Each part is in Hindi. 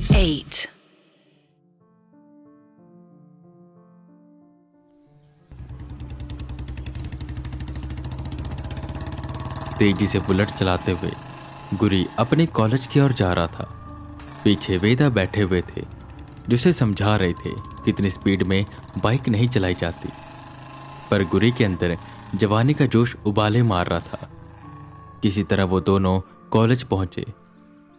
8, तेजी से बुलेट चलाते हुए गुरी अपने कॉलेज की ओर जा रहा था। पीछे वेदा बैठे हुए थे, जिसे समझा रहे थे कि इतनी स्पीड में बाइक नहीं चलाई जाती। पर गुरी के अंदर जवानी का जोश उबाले मार रहा था। किसी तरह वो दोनों कॉलेज पहुंचे,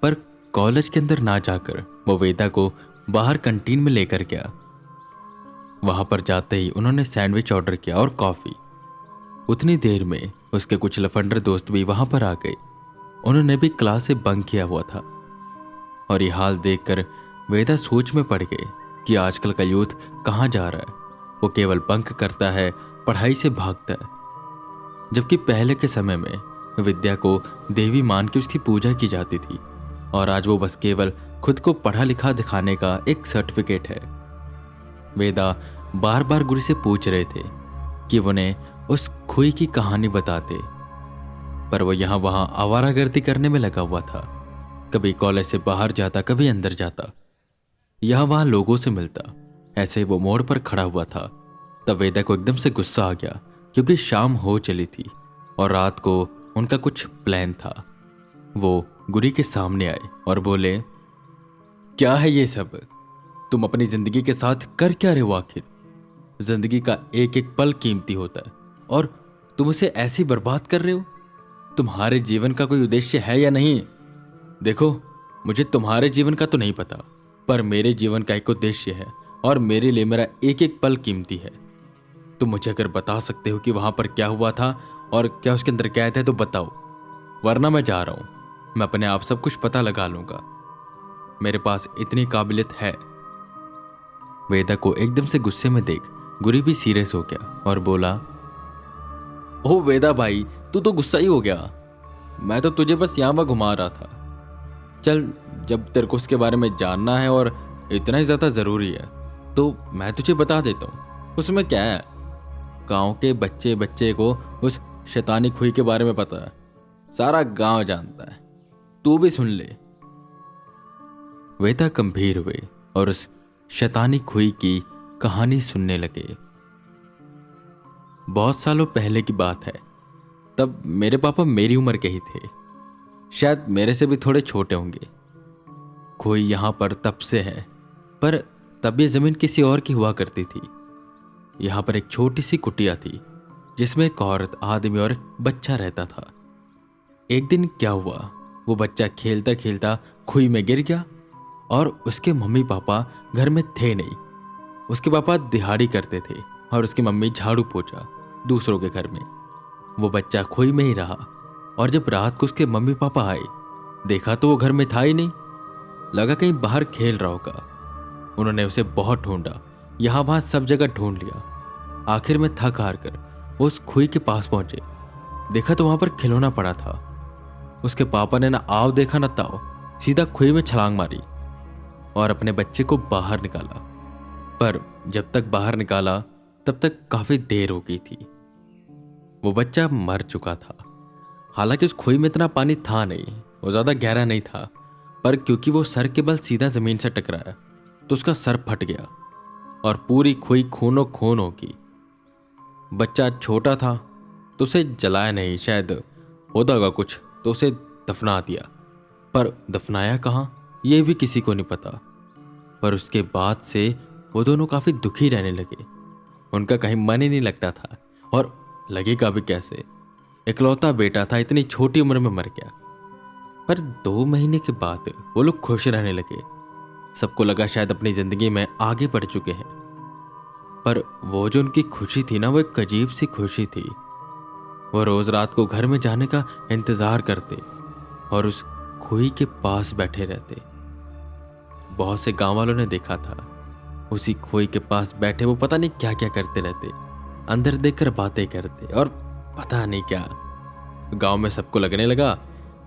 पर कॉलेज के अंदर ना जाकर वो वेदा को बाहर कैंटीन में लेकर गया। वहां पर जाते ही उन्होंने सैंडविच ऑर्डर किया और कॉफी। उतनी देर में उसके कुछ लफंडर दोस्त भी वहां पर आ गए। उन्होंने भी क्लास से बंक किया हुआ था और ये हाल देखकर वेदा सोच में पड़ गए कि आजकल का यूथ कहाँ जा रहा है। वो केवल बंक करता है, पढ़ाई से भागता है। जबकि पहले के समय में विद्या को देवी मान के उसकी पूजा की जाती थी और आज वो बस केवल खुद को पढ़ा लिखा दिखाने का एक सर्टिफिकेट है। वेदा बार बार गुरु से पूछ रहे थे कि वो उन्हें उस खुई की कहानी बताते, पर वो यहाँ वहाँ आवारागर्दी करने में लगा हुआ था। कभी कॉलेज से बाहर जाता, कभी अंदर जाता, यहाँ वहाँ लोगों से मिलता। ऐसे वो मोड़ पर खड़ा हुआ था। तब वेदा को एकदम से गुस्सा आ गया, क्योंकि शाम हो चली थी और रात को उनका कुछ प्लान था। वो गुरी के सामने आए और बोले, क्या है ये सब? तुम अपनी जिंदगी के साथ कर क्या रहे हो आखिर? जिंदगी का एक एक पल कीमती होता है और तुम उसे ऐसे ही बर्बाद कर रहे हो। तुम्हारे जीवन का कोई उद्देश्य है या नहीं? देखो, मुझे तुम्हारे जीवन का तो नहीं पता, पर मेरे जीवन का एक उद्देश्य है और मेरे लिए मेरा एक एक पल कीमती है। तुम मुझे अगर बता सकते हो कि वहां पर क्या हुआ था और क्या उसके अंदर कैद है तो बताओ, वरना मैं जा रहा हूं। मैं अपने आप सब कुछ पता लगा लूंगा। मेरे पास इतनी काबिलियत है। वेदा को एकदम से गुस्से में देख गुरी भी सीरियस हो गया और बोला, ओ वेदा भाई, तू तो गुस्सा ही हो गया। मैं तो तुझे बस यहाँ वहाँ घुमा रहा था। चल, जब तेरे को उसके बारे में जानना है और इतना ही ज़्यादा ज़रूरी है तो मैं तुझे बता देता हूँ। उसमें क्या है? गांव के बच्चे बच्चे को उस शैतानी खुई के बारे में पता है। सारा गांव जानता है। तू भी सुन ले। वेदा गंभीर हुए और उस शैतानी खुई की कहानी सुनने लगे। बहुत सालों पहले की बात है। तब मेरे पापा मेरी उम्र के ही थे, शायद मेरे से भी थोड़े छोटे होंगे। कोई यहाँ पर तब से है, पर तब ये जमीन किसी और की हुआ करती थी। यहाँ पर एक छोटी सी कुटिया थी, जिसमें एक औरत, आदमी और एक बच्चा रहता था। एक दिन क्या हुआ, वो बच्चा खेलता खेलता खुई में गिर गया और उसके मम्मी पापा घर में थे नहीं। उसके पापा दिहाड़ी करते थे और उसकी मम्मी झाड़ू पोछा दूसरों के घर में। वो बच्चा खुई में ही रहा और जब रात को उसके मम्मी पापा आए, देखा तो वो घर में था ही नहीं। लगा कहीं बाहर खेल रहा होगा। उन्होंने उसे बहुत ढूंढा, यहाँ वहाँ सब जगह ढूंढ लिया। आखिर में थक हार कर वो उस खुई के पास पहुंचे। देखा तो वहां पर खिलौना पड़ा था। उसके पापा ने ना आव देखा ना ताव, सीधा खुई में छलांग मारी और अपने बच्चे को बाहर निकाला। पर जब तक बाहर निकाला तब तक काफी देर हो गई थी। वो बच्चा मर चुका था। हालांकि उस खुई में इतना पानी था नहीं, वो ज्यादा गहरा नहीं था, पर क्योंकि वो सर के बल सीधा जमीन से टकराया तो उसका सर फट गया और पूरी खुई खूनो खून होगी। बच्चा छोटा था तो उसे जलाया नहीं, शायद होता होगा कुछ तो उसे दफना दिया, पर दफनाया कहाँ ये भी किसी को नहीं पता। पर उसके बाद से वो दोनों काफी दुखी रहने लगे। उनका कहीं मन ही नहीं लगता था और लगेगा भी कैसे? इकलौता बेटा था, इतनी छोटी उम्र में मर गया। पर 2 महीने के बाद वो लोग खुश रहने लगे। सबको लगा शायद अपनी जिंदगी में आगे बढ़ चुके हैं। पर वो जो उनकी खुशी थी ना, वो एक अजीब सी खुशी थी। वो रोज रात को घर में जाने का इंतजार करते और उस खुई के पास बैठे रहते। बहुत से गांव वालों ने देखा था, उसी खुई के पास बैठे वो पता नहीं क्या क्या करते रहते, अंदर देखकर बातें करते और पता नहीं क्या। गांव में सबको लगने लगा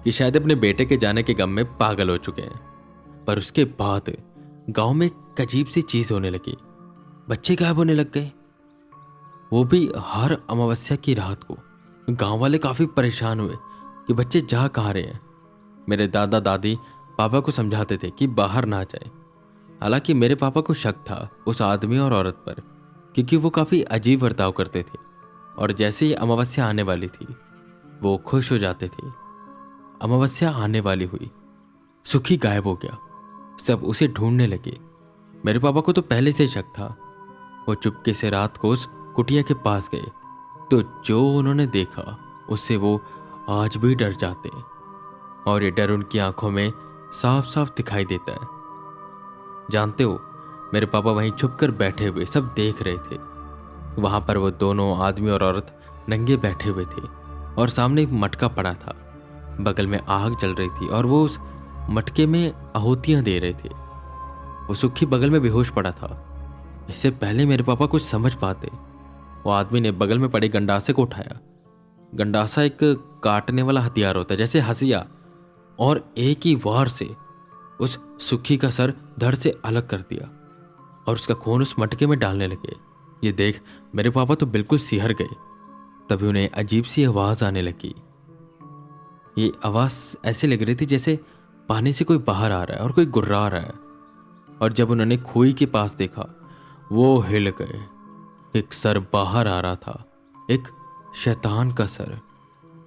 कि शायद अपने बेटे के जाने के गम में पागल हो चुके हैं। पर उसके बाद गांव में एक अजीब सी चीज होने लगी। बच्चे गायब होने लग गए, वो भी हर अमावस्या की रात को। गांव वाले काफी परेशान हुए कि बच्चे जा कहाँ रहे हैं। मेरे दादा दादी पापा को समझाते थे कि बाहर ना जाए। हालांकि मेरे पापा को शक था उस आदमी और औरत पर, क्योंकि वो काफ़ी अजीब बर्ताव करते थे और जैसे ही अमावस्या आने वाली थी वो खुश हो जाते थे। अमावस्या आने वाली हुई, सुखी गायब हो गया। सब उसे ढूंढने लगे। मेरे पापा को तो पहले से शक था। वो चुपके से रात को उस कुटिया के पास गए तो जो उन्होंने देखा उससे वो आज भी डर जाते हैं और ये डर उनकी आंखों में साफ साफ दिखाई देता है। जानते हो, मेरे पापा वहीं छुप कर बैठे हुए सब देख रहे थे। वहां पर वो दोनों आदमी और औरत नंगे बैठे हुए थे और सामने एक मटका पड़ा था। बगल में आग जल रही थी और वो उस मटके में आहुतियां दे रहे थे। वो सुखी बगल में बेहोश पड़ा था। इससे पहले मेरे पापा कुछ समझ पाते, वो आदमी ने बगल में पड़े गंडासे को उठाया। गंडासा एक काटने वाला हथियार होता है जैसे हंसिया, और एक ही वार से उस सुखी का सर धड़ से अलग कर दिया और उसका खून उस मटके में डालने लगे। ये देख मेरे पापा तो बिल्कुल सिहर गए। तभी उन्हें अजीब सी आवाज आने लगी। ये आवाज ऐसे लग रही थी जैसे पानी से कोई बाहर आ रहा है और कोई गुर्रा रहा है। और जब उन्होंने खुई के पास देखा वो हिल गए। एक सर बाहर आ रहा था, एक शैतान का सर।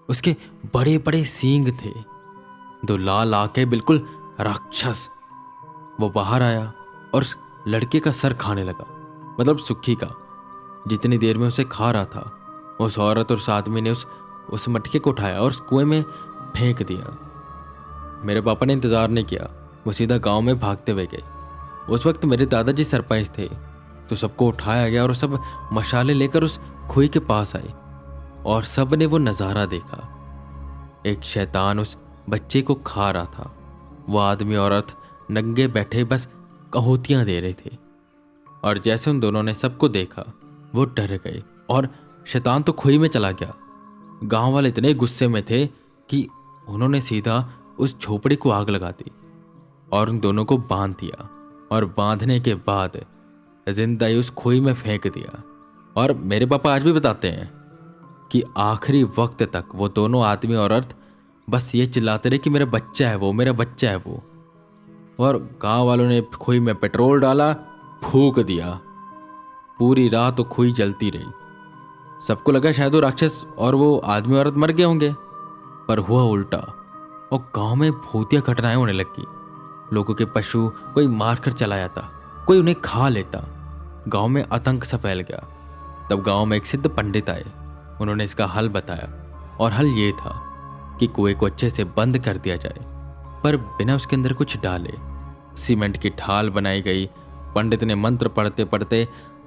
उसके बड़े बड़े सींग थे, दो लाल आंखें, बिल्कुल राक्षस। वो बाहर आया और उस लड़के का सर खाने लगा, मतलब सुखी का। जितनी देर में उसे खा रहा था, उस औरत और उस आदमी ने उस मटके को उठाया और उस कुएं में फेंक दिया। मेरे पापा ने इंतजार नहीं किया, वो सीधा गांव में भागते हुए गए। उस वक्त मेरे दादाजी सरपंच थे, तो सबको उठाया गया और सब मशाले लेकर उस खुई के पास आए और सब ने वो नज़ारा देखा। एक शैतान उस बच्चे को खा रहा था। वो आदमी औरत नंगे बैठे बस कहूतियां दे रहे थे। और जैसे उन दोनों ने सबको देखा वो डर गए और शैतान तो खुई में चला गया। गांव वाले इतने गुस्से में थे कि उन्होंने सीधा उस झोपड़ी को आग लगा दी और उन दोनों को बांध दिया और बांधने के बाद जिंदा ही उस खुई में फेंक दिया। और मेरे पापा आज भी बताते हैं कि आखिरी वक्त तक वो दोनों आदमी और औरत बस ये चिल्लाते रहे कि मेरा बच्चा है वो, मेरा बच्चा है वो। और गांव वालों ने खुई में पेट्रोल डाला, फूंक दिया। पूरी रात वो खुई जलती रही। सबको लगा शायद वो राक्षस और वो आदमी औरत मर गए होंगे, पर हुआ उल्टा। और गांव में भूतिया घटनाएं होने लगी। लोगों के पशु कोई मार कर चला जाता, कोई उन्हें खा लेता। गांव में आतंक सा फैल गया। तब गांव में एक सिद्ध पंडित आए। उन्होंने इसका हल बताया और हल ये था कि कुएं को अच्छे से बंद कर दिया जाए, पर बिना उसके अंदर कुछ डाले। सीमेंट की ढाल बनाई गई। पंडित ने मंत्र पढ़ते पढ़ते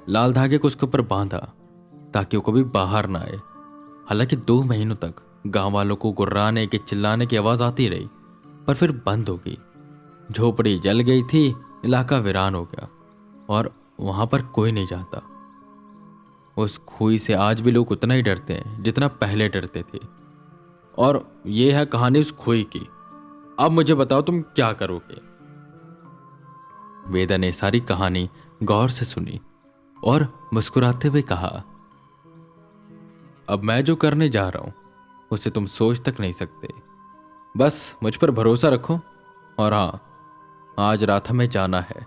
लाल धागे को उसके ऊपर बांधा ताकि वो कभी बाहर ना आए। हालांकि 2 महीनों तक गांव वालों को गुर्राने के चिल्लाने की आवाज आती रही, पर फिर बंद हो गई। झोपड़ी जल गई थी, इलाका वीरान हो गया और वहां पर कोई नहीं जाता। उस खुई से आज भी लोग उतना ही डरते हैं जितना पहले डरते थे। और ये है कहानी उस खुई की। अब मुझे बताओ तुम क्या करोगे। वेदा ने सारी कहानी गौर से सुनी और मुस्कुराते हुए कहा, अब मैं जो करने जा रहा हूं उसे तुम सोच तक नहीं सकते। बस मुझ पर भरोसा रखो। और हाँ, आज रात हमें जाना है,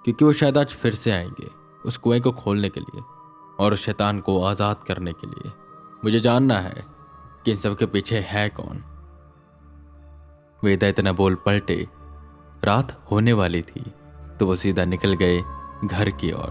क्योंकि वो शायद आज फिर से आएंगे उस कुएं को खोलने के लिए और उस शैतान को आज़ाद करने के लिए। मुझे जानना है कि इन सब के पीछे है कौन। वेदा इतना बोल पलटे। रात होने वाली थी तो वो सीधा निकल गए घर की ओर।